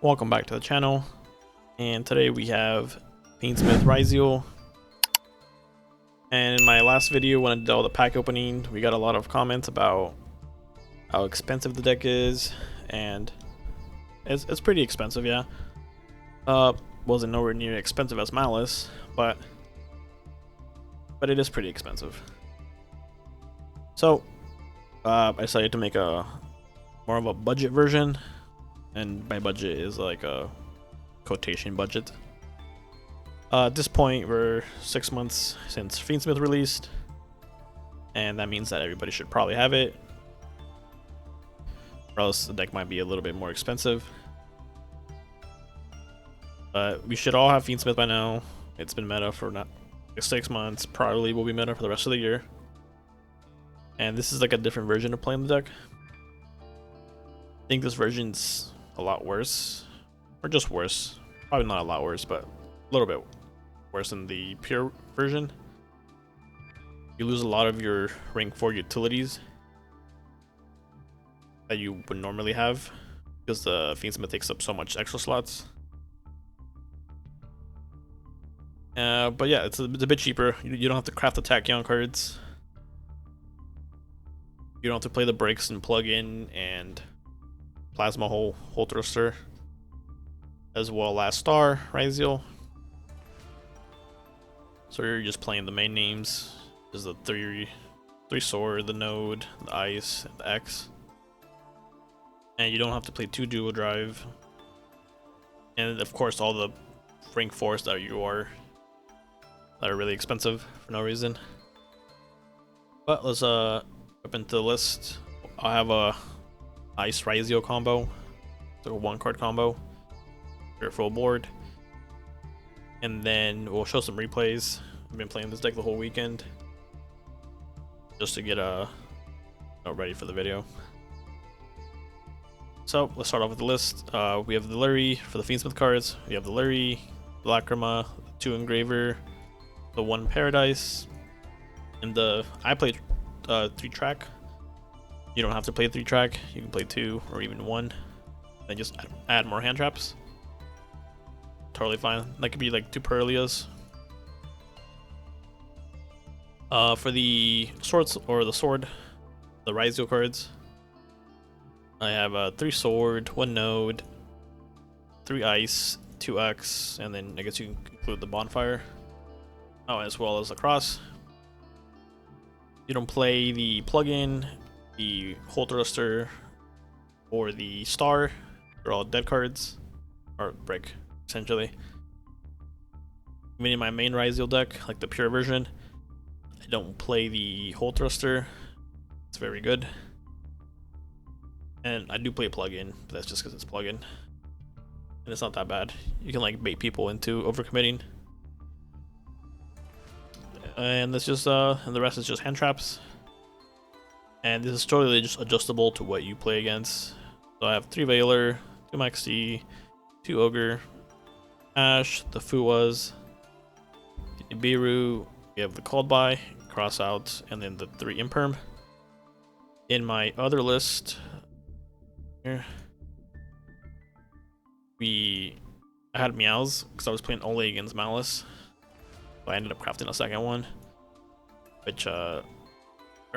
Welcome back to the channel, and today we have Fiendsmith Ryzeal. And in my last video when I did all the pack opening, we got a lot of comments about how expensive the deck is, and it's pretty expensive, yeah. Wasn't nowhere near expensive as Malice, but it is pretty expensive. So I decided to make a more of a budget version, and by budget is like a quotation budget. At this point, we're 6 months since Fiendsmith released, and that means that everybody should probably have it, or else the deck might be a little bit more expensive. But we should all have Fiendsmith by now. It's been meta for not 6 months, probably will be meta for the rest of the year. And this is like a different version of playing the deck. I think this version's a lot worse, or just worse. Probably not a lot worse, but a little bit worse than the pure version. You lose a lot of your rank 4 utilities that you would normally have because the Fiendsmith takes up so much extra slots. But yeah, it's a bit cheaper. You don't have to craft the Tachyon cards. You don't have to play the breaks and plug in and Plasma Hole Thruster, as well as Star Ryzeal. So you're just playing the main names. There's the three sword, the node, the ice, and the X. And you don't have to play 2 dual drive. And of course all the rank 4s that are really expensive for no reason. But let's up into the list. I have a Ice Ryzeal combo, so a 1-card combo for full board, and then we'll show some replays. I've been playing this deck the whole weekend just to get ready for the video. So let's start off with the list. We have the Lurie for the Fiendsmith cards. We have the Lurie, the Lacrima, the 2 Engraver, the 1 Paradise, and I played 3-track. You don't have to play 3-track. You can play 2 or even 1. Then just add more hand traps. Totally fine. That could be like 2 Purlias. For the swords or the Ryzeal cards, I have 3 sword, 1 node, 3 ice, 2 X, and then I guess you can include the bonfire. Oh, as well as the cross. You don't play the plugin, the Hole Thruster, or the Star. They're all dead cards, or break, essentially. Even in my main Ryzeal deck, like the pure version, I don't play the Hole Thruster. It's very good. And I do play a plugin, but that's just because it's plugin. And it's not that bad. You can like bait people into overcommitting. And that's just and the rest is just hand traps. And this is totally just adjustable to what you play against. So I have 3 Veiler, 2 Maxi, 2 Ogre, Ash, the Fuwas, the Ibiru, we have the Called By, Cross Out, and then the 3 Imperm. In my other list here, I had Meows because I was playing only against Malice. So I ended up crafting a second one, which hurt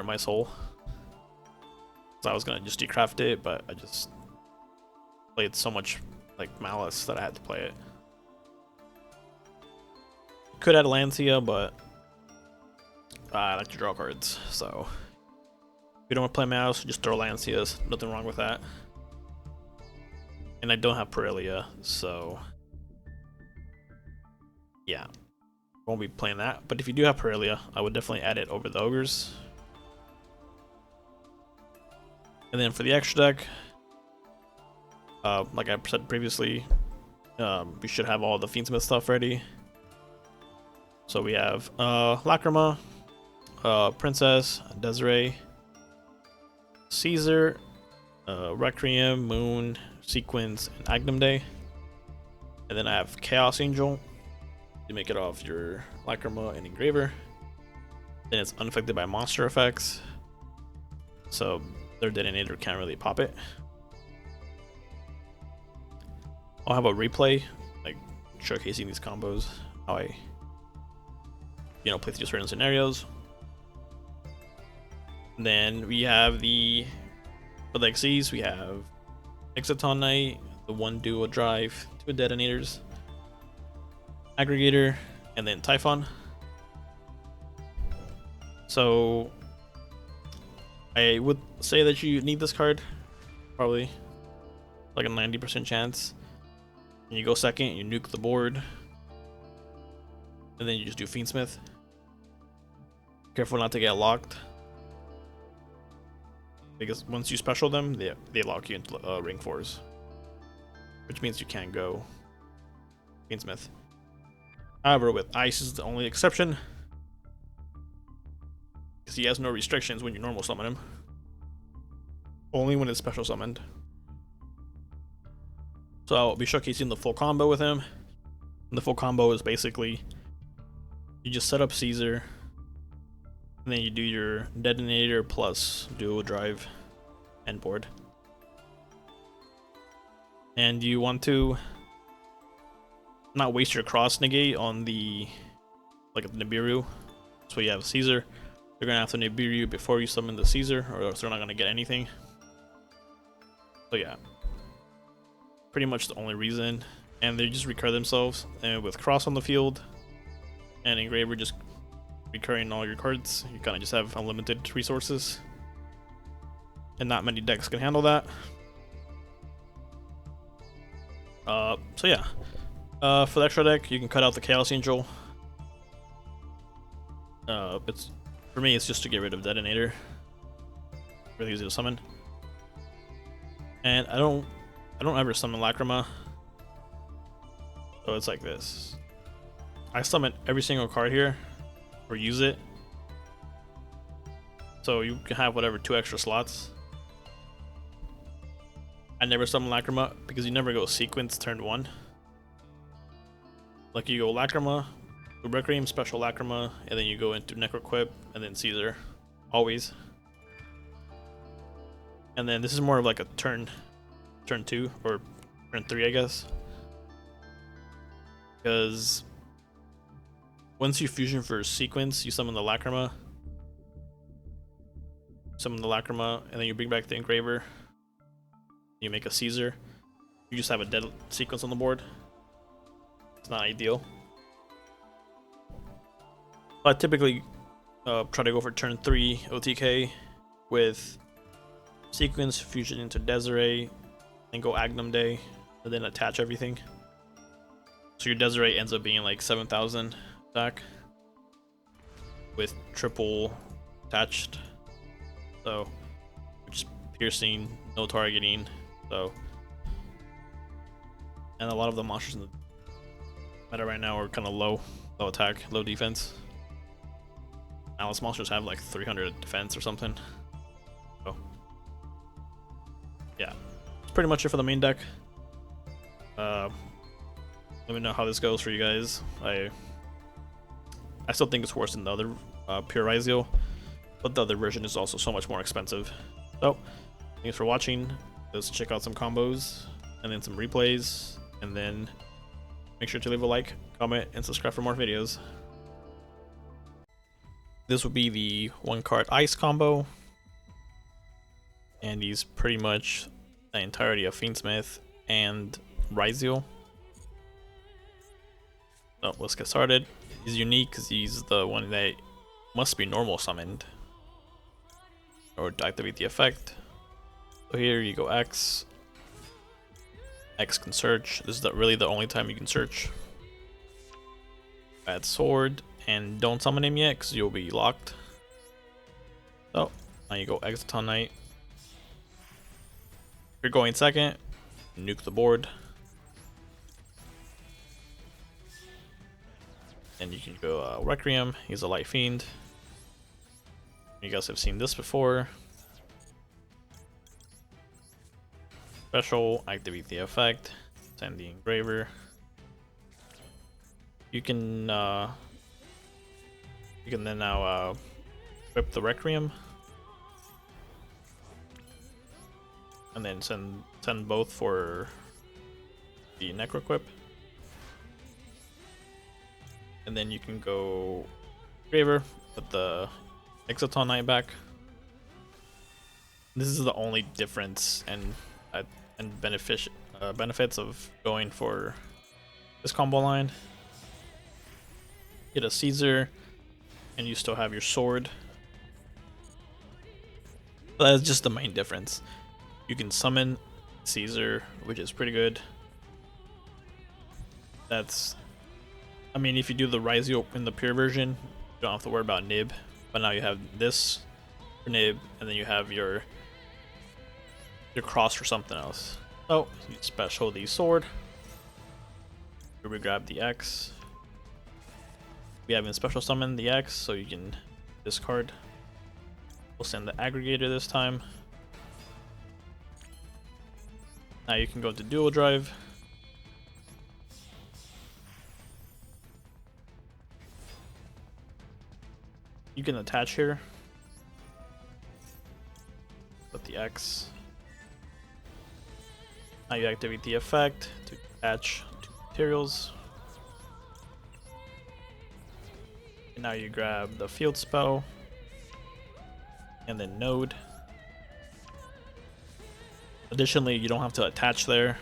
my soul. So I was gonna just decraft it, but I just played so much like Malice that I had to play it. Could add Lancia, but I like to draw cards, so if you don't want to play Mouse, just throw Lancias. Nothing wrong with that. And I don't have Parelia, so yeah, won't be playing that. But if you do have Parelia, I would definitely add it over the Ogres. And then for the extra deck, like I said previously, we should have all the Fiendsmith stuff ready. So we have Lacrima, Princess, Desiree, Caesar, Requiem, Moon, Sequence, and Agnum Day. And then I have Chaos Angel. You make it off your Lacrima and Engraver. Then it's unaffected by monster effects, so their detonator can't really pop it. I'll have a replay, like showcasing these combos, how I, play through certain scenarios. And then we have for the XCs, we have Exciton Knight, the 1 dual drive, 2 detonators, aggregator, and then Typhon. So I would say that you need this card, probably like a 90% chance. And you go second, you nuke the board, and then you just do Fiendsmith. Careful not to get locked, because once you special them, they lock you into ring 4s, which means you can't go Fiendsmith. However, with Ice is the only exception, because he has no restrictions when you normal summon him, only when it's special summoned. So I'll be showcasing the full combo with him. And the full combo is basically, you just set up Caesar, and then you do your detonator plus dual drive end board. And you want to not waste your cross negate on the Nibiru. So you have Caesar. You're gonna have to Nibiru before you summon the Caesar, or else they're not gonna get anything. So yeah, pretty much the only reason. And they just recur themselves, and with cross on the field and Engraver just recurring all your cards, you kind of just have unlimited resources, and not many decks can handle that. So yeah, for the extra deck, you can cut out the Chaos Angel. For me, it's just to get rid of Detonator. Really easy to summon, and I don't ever summon Lacrima. So it's like this. I summon every single card here, or use it. So you can have whatever 2 extra slots. I never summon Lacrima because you never go sequence turn 1. Like you go Lacrima, Requiem, special Lacrima, and then you go into Necroquip, and then Caesar, always. And then this is more of like a turn 2 or turn 3, I guess. Because once you fusion for sequence, you summon the Lacrima. And then you bring back the Engraver. You make a Caesar. You just have a dead sequence on the board. It's not ideal. But I typically try to go for turn 3 OTK with sequence, fusion into Desiree, and go Agnum Day, and then attach everything. So your Desiree ends up being like 7,000 attack with triple attached. So just piercing, no targeting. So, and a lot of the monsters in the meta right now are kind of low attack, low defense. Alice monsters have like 300 defense or something. So yeah, that's pretty much it for the main deck. Let me know how this goes for you guys. I still think it's worse than the other pure Ryzeal, but the other version is also so much more expensive. So thanks for watching. Let's check out some combos and then some replays, and then make sure to leave a like, comment, and subscribe for more videos. This would be the 1-card Ice combo, and he's pretty much the entirety of Fiendsmith and Ryzeal. So let's get started. He's unique because he's the one that must be normal summoned or to activate the effect. So here you go X. X can search. This is really the only time you can search. Add sword, and don't summon him yet because you'll be locked. So now you go Exciton Knight. You're going second, nuke the board. And you can go Requiem, he's a Light Fiend. You guys have seen this before. Special, activate the effect, send the Engraver. You can then now equip the Requiem. And then send both for the Necro Equip. And then you can go Engraver, put the Exoton Knight back. This is the only difference and benefits of going for this combo line. Get a Caesar, and you still have your sword. But that's just the main difference. You can summon Caesar, which is pretty good. That's, I mean, if you do the Ryzeal in the pure version, you don't have to worry about Nib. But now you have this for Nib, and then you have your cross for something else. So you special the sword. Here we grab the X. We haven't special summoned the X, so you can discard. We'll send the aggregator this time. Now you can go to dual drive. You can attach here. Put the X. Now you activate the effect to attach to materials. And now you grab the field spell. And then node. Additionally, you don't have to attach there.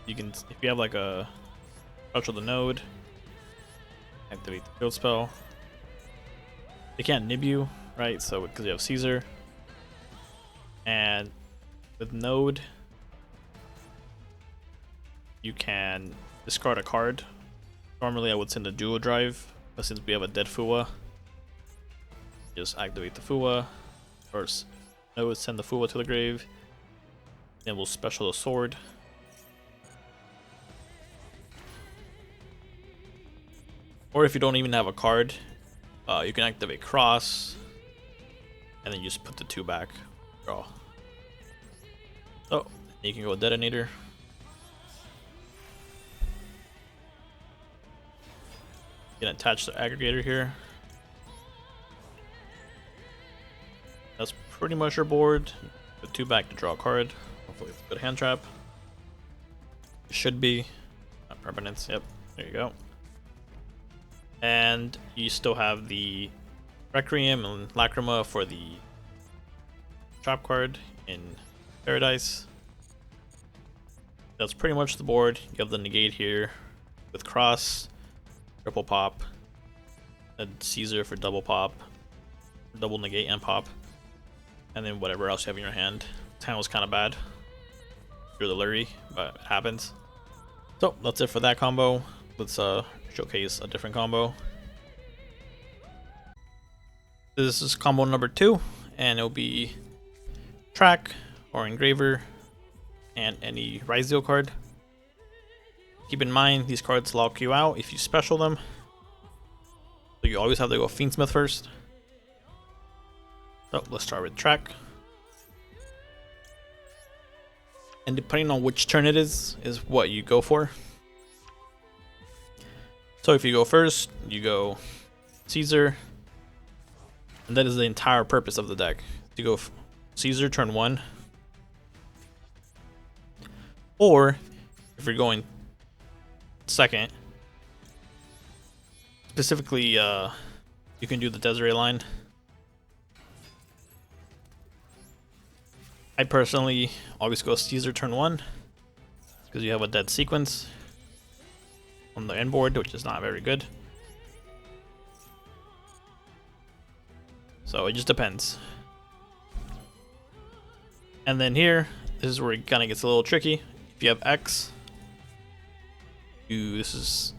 You can, if you have like a special the node, activate the field spell. They can't nib you, right? So because you have Caesar. And with node, you can discard a card. Normally I would send a dual drive, but since we have a dead Fua, just activate the Fua. First, node, send the Fua to the grave. Then we'll special the sword. Or if you don't even have a card, you can activate cross, and then you just put the 2 back. Draw. Oh, you can go detonator. You can attach the aggregator here. That's pretty much your board. Put 2 back to draw a card. Hopefully it's a good hand trap. It should be. Not permanence. Yep. There you go. And you still have the Requiem and Lacrima for the trap card in Paradise. That's pretty much the board. You have the negate here with cross, triple pop, a Caesar for double pop, double negate and pop, and then whatever else you have in your hand. This hand was kind of bad. You're the Lurie, but it happens. So that's it for that combo. Let's showcase a different combo. This is combo number 2, and it'll be track or engraver and any Ryzeal card. Keep in mind these cards lock you out if you special them, so you always have to go Fiendsmith first. So let's start with track, and depending on which turn it is what you go for. So if you go first, you go Caesar, and that is the entire purpose of the deck. You go Caesar turn 1, or if you're going second, specifically you can do the Desiree line. I personally always go Caesar turn 1 because you have a dead sequence on the end board, which is not very good. So it just depends. And then here, this is where it kind of gets a little tricky. If you have X, this is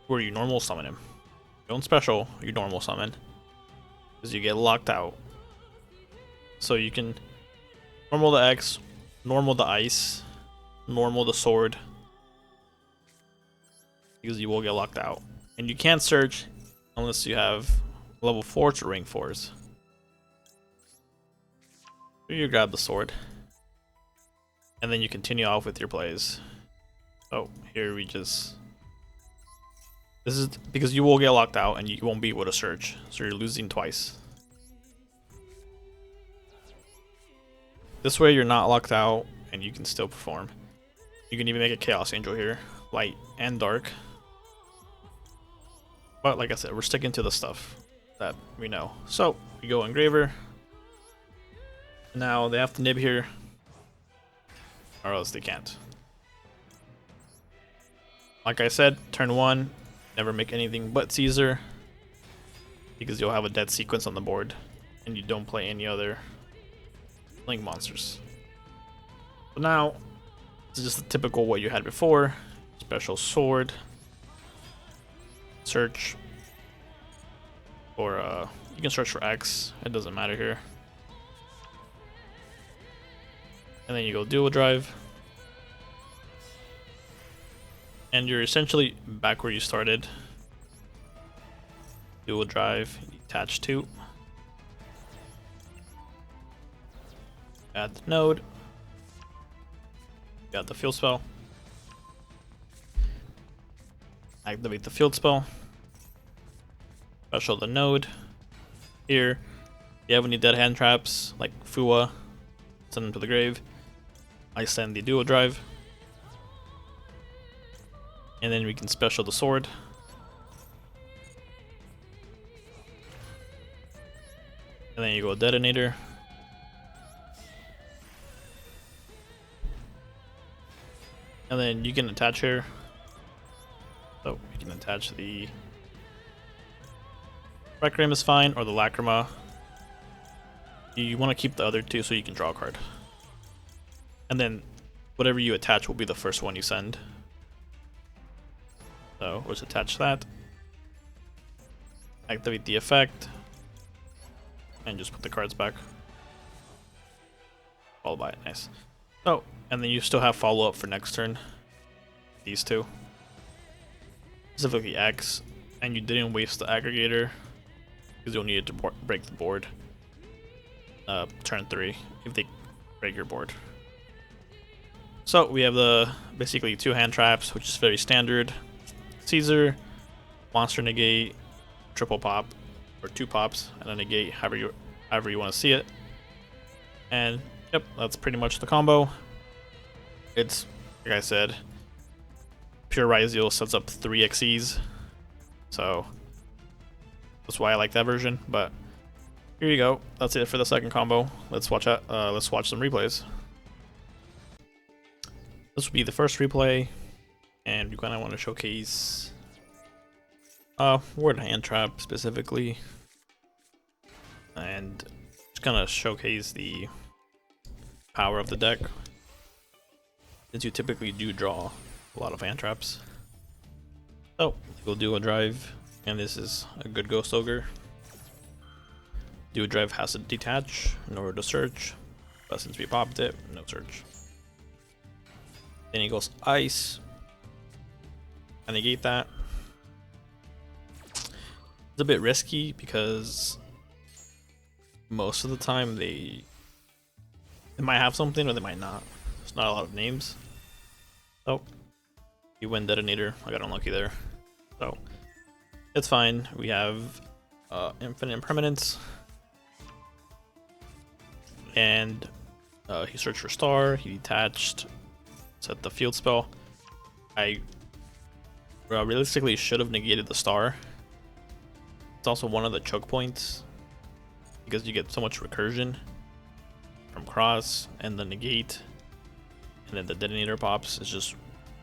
where you normal summon him. You don't special, you normal summon, because you get locked out. So you can normal the X, normal the ice, normal the sword, because you will get locked out. And you can't search unless you have level 4s or rank 4s. So you grab the sword, and then you continue off with your plays. Oh, here we just... This is because you will get locked out and you won't be able to search, so you're losing twice. This way you're not locked out and you can still perform. You can even make a Chaos Angel here, light and dark. But like I said, we're sticking to the stuff that we know. So we go Engraver. Now they have to nib here, or else they can't. Like I said, turn 1, never make anything but Caesar, because you'll have a dead sequence on the board, and you don't play any other link monsters. So now, this is just the typical what you had before. Special sword, search, or you can search for X, it doesn't matter here. And then you go dual drive. And you're essentially back where you started. Dual drive, attach 2. Add the node. Got the field spell. Activate the field spell. Special the node. Here, if you have any dead hand traps like Fua, send them to the grave. I send the dual drive. And then we can special the sword. And then you go detonator. And then you can attach here. So you can attach the Requiem is fine, or the Lacrima. You want to keep the other two so you can draw a card. And then whatever you attach will be the first one you send. So let's attach that. Activate the effect. And just put the cards back. Followed by it, nice. Oh, and then you still have follow up for next turn. These two. Specifically X. And you didn't waste the aggregator, because you'll need it to break the board. Turn 3, if they break your board. So we have the basically 2 hand traps, which is very standard. Caesar, monster negate, triple pop, or 2 pops, and a negate, however you want to see it. And yep, that's pretty much the combo. It's, like I said, pure Ryzeal sets up 3 XEs, so that's why I like that version. But here you go, that's it for the second combo. Let's watch some replays. This will be the first replay, and you kind of want to showcase word hand trap specifically, and just kind of showcase the power of the deck, since you typically do draw a lot of hand traps. So we'll do a drive, and this is a good Ghost Ogre. Dual drive has to detach in order to search, but since we popped it, no search. Then he goes ice. I negate that. It's a bit risky because most of the time they might have something or they might not. There's not a lot of names. Oh, you win detonator. I got unlucky there. So it's fine. We have infinite impermanence. And he searched for star, he detached, set the field spell. I realistically should have negated the star. It's also one of the choke points, because you get so much recursion from cross and the negate, and then the detonator pops. Is just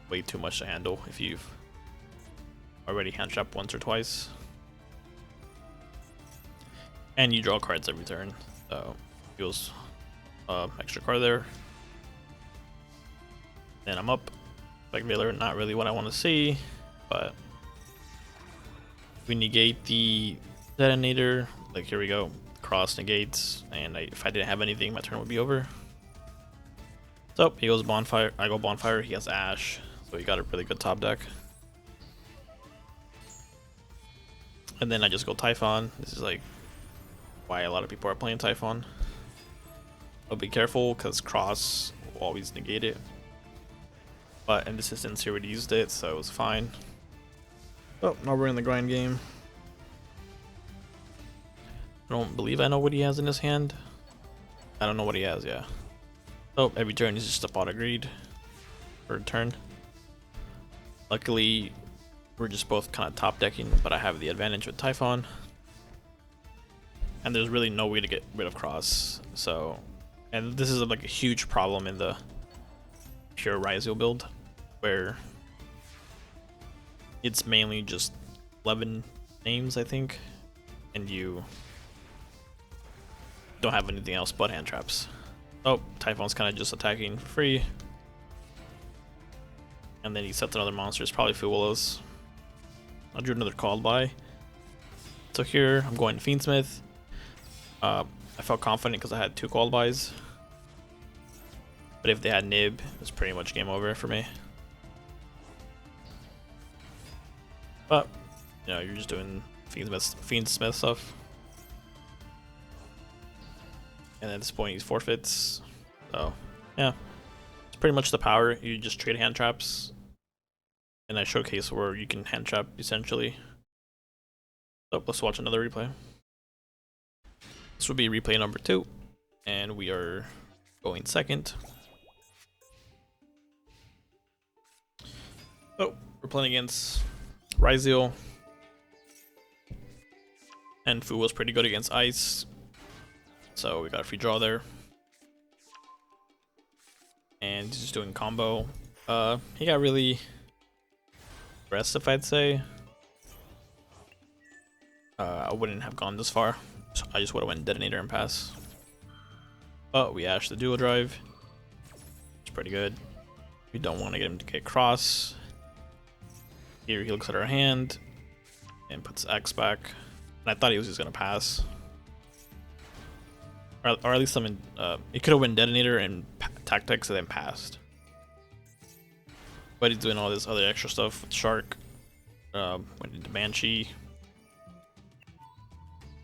way too much to handle if you've already hand trapped once or twice. And you draw cards every turn, so feels extra card there. Then I'm up. Like Veiler, not really what I want to see, but we negate the detonator. Like here we go, cross negates, and if I didn't have anything, my turn would be over. So he goes bonfire, I go bonfire, he has ash, so he got a really good top deck. And then I just go Typhon. This is like why a lot of people are playing Typhon. I'll be careful because cross will always negate it. But in this instance, he already used it, so it was fine. Oh, now we're in the grind game. I don't believe I know what he has in his hand. I don't know what he has, yeah. Oh, every turn is just a pot of greed. for a turn. Luckily, we're just both kind of top decking, but I have the advantage with Typhon. And there's really no way to get rid of cross. So, and this is like a huge problem in the pure Ryzeal build, where it's mainly just 11 names, I think, and you don't have anything else but hand traps. Oh, Typhon's kind of just attacking for free. And then he sets another monster. It's probably Fuelos. I'll do another called by. So here, I'm going Fiendsmith. I felt confident because I had 2 called bys. But if they had Nib, it was pretty much game over for me. But, you know, you're just doing Fiendsmith stuff. And at this point, he's forfeits. So, yeah. It's pretty much the power. You just trade hand traps. And I showcase where you can hand trap, essentially. So, let's watch another replay. This will be replay number 2. And we are going second. Oh, we're playing against Ryzeal. And Fu was pretty good against Ice. So we got a free draw there. And he's just doing combo. He got really aggressive, I'd say. I wouldn't have gone this far. So I just would have went Detonator and pass. But we ash the dual drive. It's pretty good. We don't want to get him to get cross. Here he looks at our hand and puts X back. And I thought he was just gonna pass. Or at least something. He could have went Detonator and Tactics and then passed. But he's doing all this other extra stuff with Shark. Went into Banshee.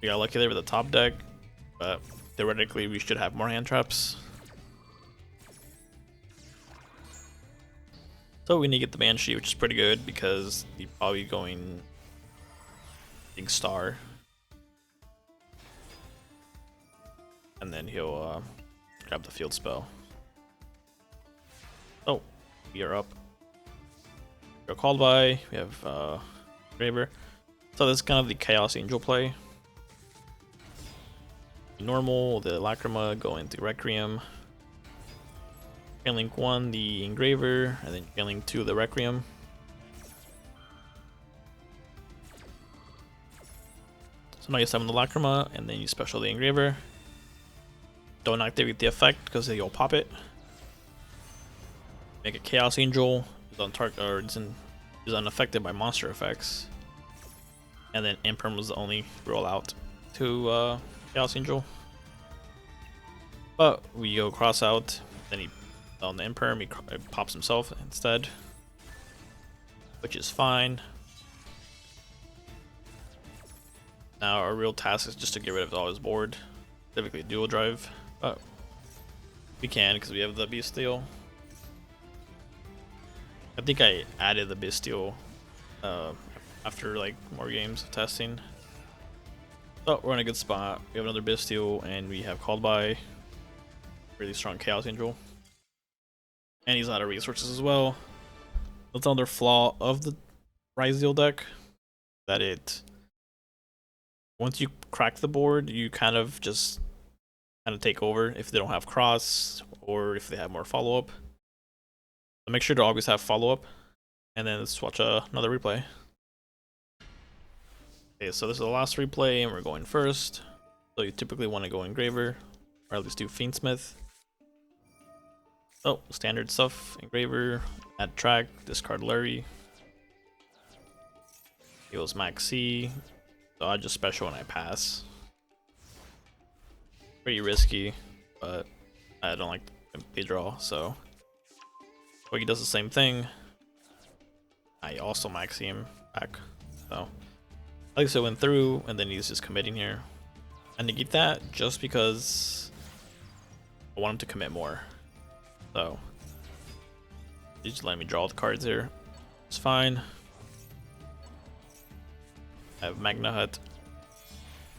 We got lucky there with the top deck, but theoretically we should have more hand traps. So we need to get the Banshee, which is pretty good because he's probably going Big Star. And then he'll grab the field spell. Oh, we are up. We're called by. We have Engraver. So this is kind of the Chaos Angel play. Normal, the Lacrima, go into Requiem. Chain Link 1, the Engraver, and then Chain Link 2, the Requiem. So now you summon the Lacrima, and then you special the Engraver. Don't activate the effect because you'll pop it. Make a Chaos Angel, is on target or is unaffected by monster effects. And then Imperm was the only rollout to Chaos Angel. But we go cross out, then he on the Imperm, he pops himself instead, which is fine. Now our real task is just to get rid of all his board, typically dual drive, but we can because we have the Bestial. I think I added the Bestial after like more games of testing. So we're in a good spot. We have another Bestial and we have called by really strong Chaos Angel. And he's out of resources as well. That's another flaw of the Ryzeal deck, that once you crack the board, you kind of take over if they don't have cross or if they have more follow-up. So make sure to always have follow-up. And then let's watch another replay. Okay, so this is the last replay and we're going first. So you typically want to go Engraver, or at least do Fiendsmith. Oh, standard stuff, Engraver, add track, discard Larry. Heals Max C, so I just special when I pass. Pretty risky, but I don't like the draw, so. But he does the same thing. I also Maxi him back, so. At least it went through, and then he's just committing here. I negate that just because I want him to commit more. So, he's just letting me draw the cards here. It's fine. I have Magna Hut.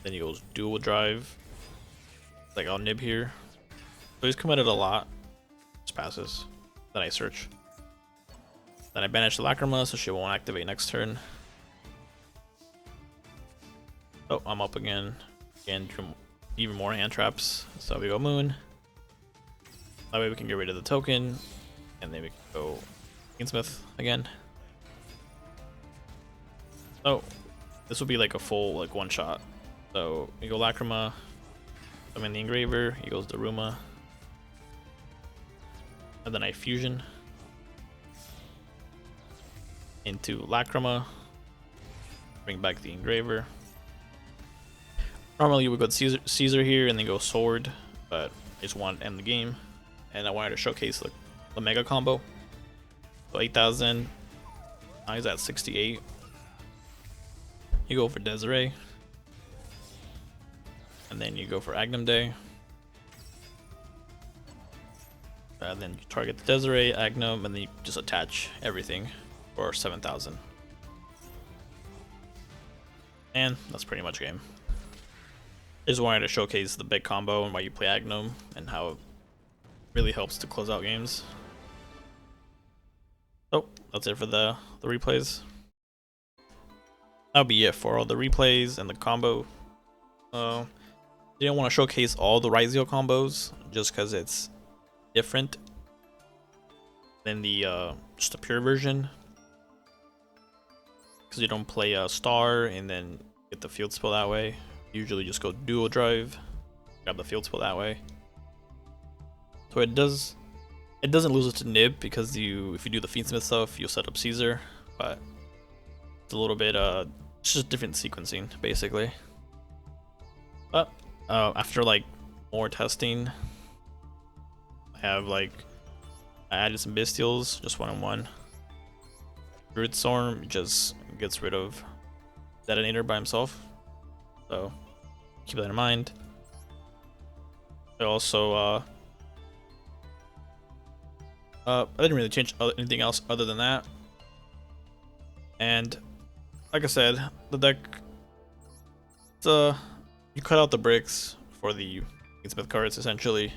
Then he goes dual drive. Like I'll nib here. So he's committed a lot. Just passes. Then I search. Then I banish the Lacrima, so she won't activate next turn. Oh, I'm up again. Again, even more hand traps. So we go Moon. That way we can get rid of the token, and then we can go Fiendsmith again. So this will be like a full like one shot. So we go Lacrima. I'm in the Engraver. He goes Daruma, and then I fusion into Lacrima. Bring back the Engraver. Normally you would go Caesar here and then go Sword, but I just wanted to end the game, and I wanted to showcase the mega combo. So 8,000. Now he's at 68. You go for Desiree, and then you go for Agnum Day. Then you target the Desiree, Agnum, and then you just attach everything for 7,000. And that's pretty much game. I just wanted to showcase the big combo and why you play Agnum and how it really helps to close out games. So that's it for the replays. That'll be it for all the replays and the combo. Didn't want to showcase all the Ryzeal combos just because it's different than the just the pure version. Because you don't play a star and then get the field spell that way. Usually just go dual drive, grab the field spell that way. So it doesn't lose it to Nib because if you do the Fiendsmith stuff, you'll set up Caesar, but it's a little bit it's just different sequencing basically. But after like more testing, I added some Bestials, just 1-on-1. Druid Storm just gets rid of Detonator by himself, so keep that in mind. I also I didn't really change anything else other than that. And like I said, the deck, you cut out the bricks for the Fiendsmith cards essentially,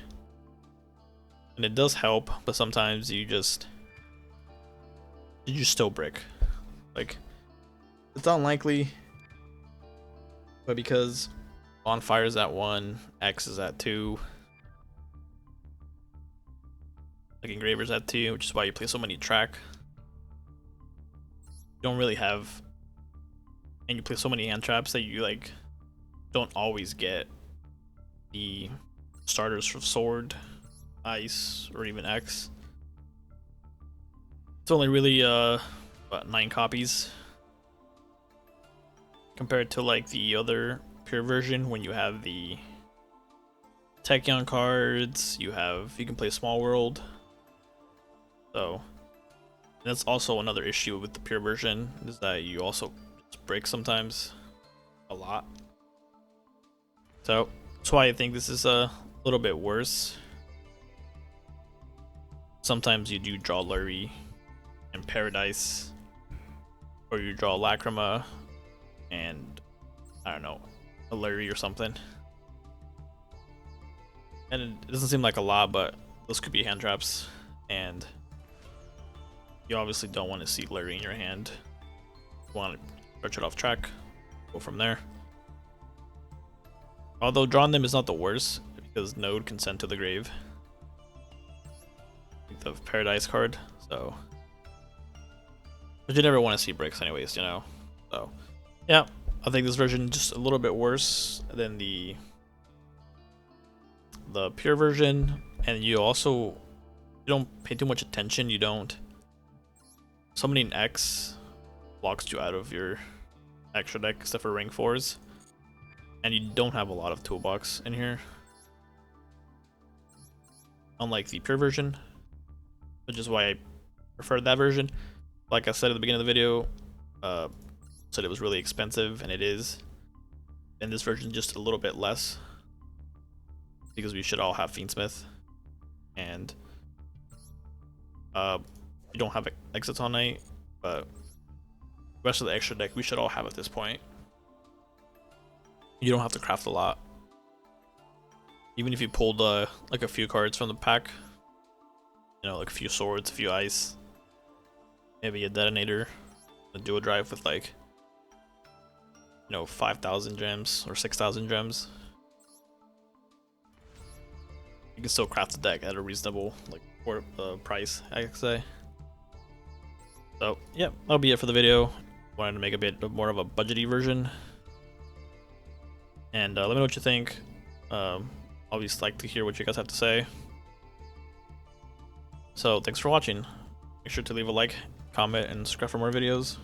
and it does help, but sometimes you just still brick. Like, it's unlikely, but because Bonfire is at 1, X is at 2, like Engraver's at 2, which is why you play so many track. You don't really have, and you play so many hand traps that you like don't always get the starters for Sword, Ice, or even X. It's only really what, 9 copies compared to like the other pure version when you have the Tachyon cards, you can play Small World. So that's also another issue with the pure version, is that you also just break sometimes a lot. So that's why I think this is a little bit worse. Sometimes you do draw Lurie and Paradise, or you draw Lacrima and I don't know, a Lurie or something. And it doesn't seem like a lot, but those could be hand traps, and you obviously don't want to see Lurie in your hand. You want to stretch it off track, go from there. Although drawing them is not the worst, because Node can send to the grave the Paradise card, so. But you never want to see bricks anyways, you know? So, yeah, I think this version is just a little bit worse than the pure version, and you don't pay too much attention. You don't. Summoning X blocks you out of your extra deck except for rank 4s, and you don't have a lot of toolbox in here, unlike the pure version, which is why I prefer that version. Like I said at the beginning of the video, said it was really expensive, and it is. And this version just a little bit less, because we should all have Fiendsmith, and you don't have exits all night, but the rest of the extra deck we should all have at this point. You don't have to craft a lot, even if you pulled like a few cards from the pack, you know, like a few swords, a few ice. maybe a detonator, a dual drive with like, 5,000 gems or 6,000 gems. You can still craft the deck at a reasonable price, I could say. So yeah, that'll be it for the video. Wanted to make a bit more of a budgety version. And let me know what you think. Always like to hear what you guys have to say. So thanks for watching. Make sure to leave a like, comment, and subscribe for more videos.